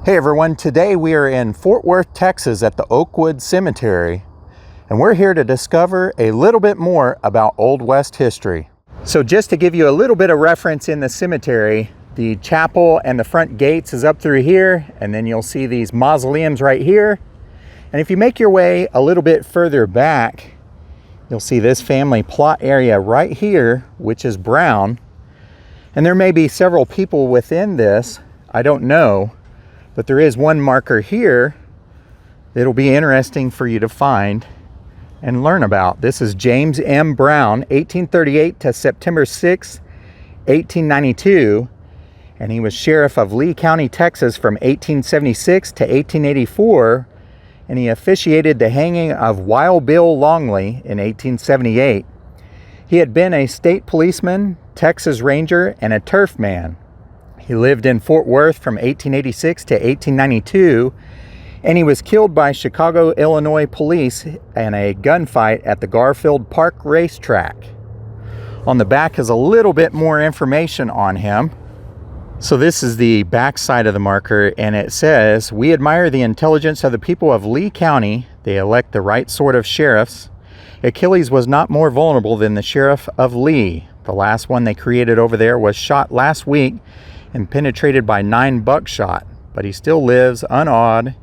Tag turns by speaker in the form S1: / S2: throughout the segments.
S1: Hey everyone, today we are in Fort Worth, Texas at the Oakwood Cemetery, and we're here to discover a little bit more about Old West history. So just to give you a little bit of reference in the cemetery, the chapel and the front gates is up through here, and then you'll see these mausoleums right here. And if you make your way a little bit further back, you'll see this family plot area right here, which is Brown. And there may be several people within this, I don't know. But there is one marker here that'll be interesting for you to find and learn about. This is James M. Brown, 1838 to September 6, 1892. And he was sheriff of Lee County, Texas from 1876 to 1884. And he officiated the hanging of Wild Bill Longley in 1878. He had been a state policeman, Texas Ranger, and a turf man. He lived in Fort Worth from 1886 to 1892, and he was killed by Chicago, Illinois police in a gunfight at the Garfield Park racetrack. On the back is a little bit more information on him. So this is the back side of the marker, and it says, "We admire the intelligence of the people of Lee County. They elect the right sort of sheriffs. Achilles was not more vulnerable than the sheriff of Lee. The last one they created over there was shot last week and penetrated by 9 buckshot, but he still lives unawed,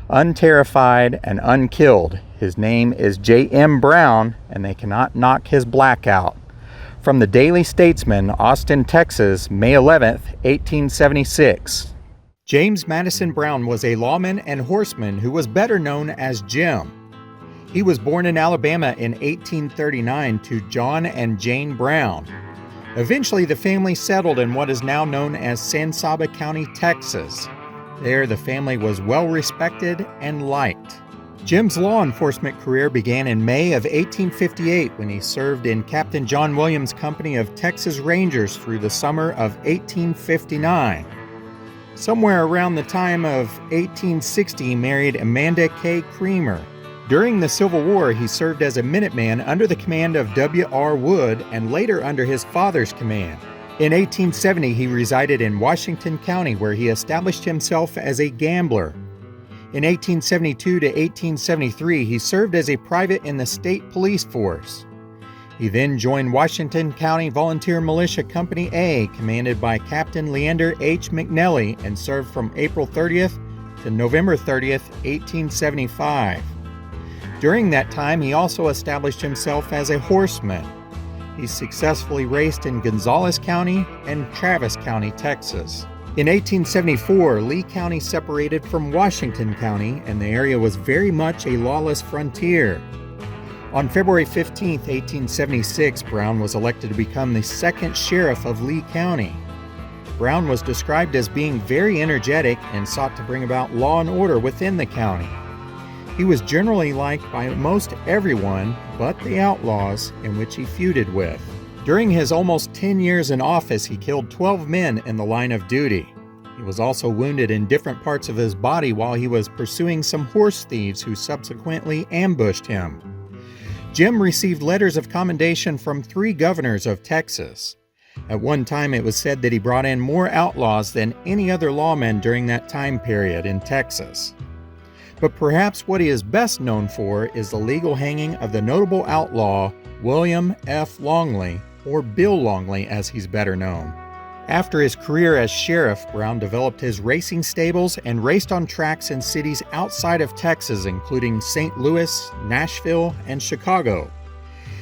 S1: unterrified, and unkilled. His name is J.M. Brown, and they cannot knock his black out." From the Daily Statesman, Austin, Texas, May 11th, 1876. James Madison Brown was a lawman and horseman who was better known as Jim. He was born in Alabama in 1839 to John and Jane Brown. Eventually, the family settled in what is now known as San Saba County, Texas. There, the family was well respected and liked. Jim's law enforcement career began in May of 1858 when he served in Captain John Williams' company of Texas Rangers through the summer of 1859. Somewhere around the time of 1860, he married Amanda K. Creamer. During the Civil War, he served as a Minuteman under the command of W.R. Wood and later under his father's command. In 1870, he resided in Washington County, where he established himself as a gambler. In 1872 to 1873, he served as a private in the state police force. He then joined Washington County Volunteer Militia Company A, commanded by Captain Leander H. McNelly, and served from April 30th to November 30th, 1875. During that time, he also established himself as a horseman. He successfully raced in Gonzales County and Travis County, Texas. In 1874, Lee County separated from Washington County, and the area was very much a lawless frontier. On February 15, 1876, Brown was elected to become the second sheriff of Lee County. Brown was described as being very energetic and sought to bring about law and order within the county. He was generally liked by most everyone but the outlaws, in which he feuded with. During his almost 10 years in office, he killed 12 men in the line of duty. He was also wounded in different parts of his body while he was pursuing some horse thieves who subsequently ambushed him. Jim received letters of commendation from 3 governors of Texas. At one time, it was said that he brought in more outlaws than any other lawman during that time period in Texas. But perhaps what he is best known for is the legal hanging of the notable outlaw William F. Longley, or Bill Longley as he's better known. After his career as sheriff, Brown developed his racing stables and raced on tracks in cities outside of Texas, including St. Louis, Nashville, and Chicago.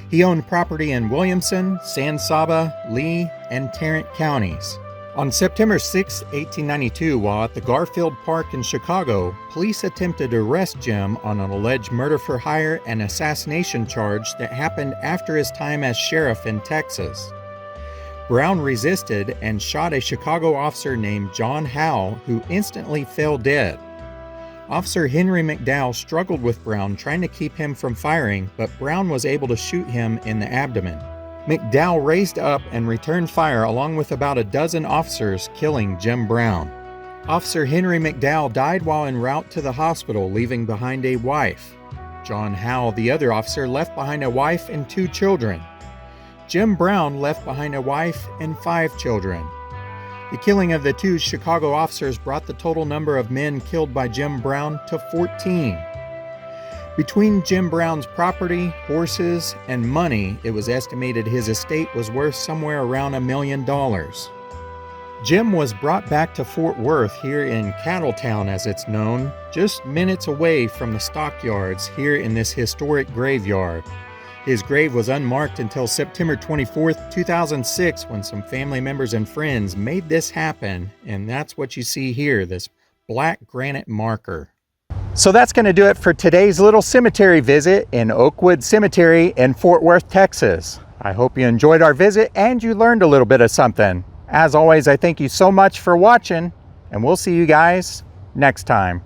S1: He owned property in Williamson, San Saba, Lee, and Tarrant counties. On September 6, 1892, while at the Garfield Park in Chicago, police attempted to arrest Jim on an alleged murder for hire and assassination charge that happened after his time as sheriff in Texas. Brown resisted and shot a Chicago officer named John Howe, who instantly fell dead. Officer Henry McDowell struggled with Brown, trying to keep him from firing, but Brown was able to shoot him in the abdomen. McDowell raised up and returned fire along with about a dozen officers, killing Jim Brown. Officer Henry McDowell died while en route to the hospital, leaving behind a wife. John Howe, the other officer, left behind a wife and 2 children. Jim Brown left behind a wife and 5 children. The killing of the two Chicago officers brought the total number of men killed by Jim Brown to 14. Between Jim Brown's property, horses, and money, it was estimated his estate was worth somewhere around $1 million. Jim was brought back to Fort Worth here in Cattletown, as it's known, just minutes away from the stockyards here in this historic graveyard. His grave was unmarked until September 24th, 2006, when some family members and friends made this happen, and that's what you see here, this black granite marker. So that's going to do it for today's little cemetery visit in Oakwood Cemetery in Fort Worth, Texas. I hope you enjoyed our visit and you learned a little bit of something. As always, I thank you so much for watching, and we'll see you guys next time.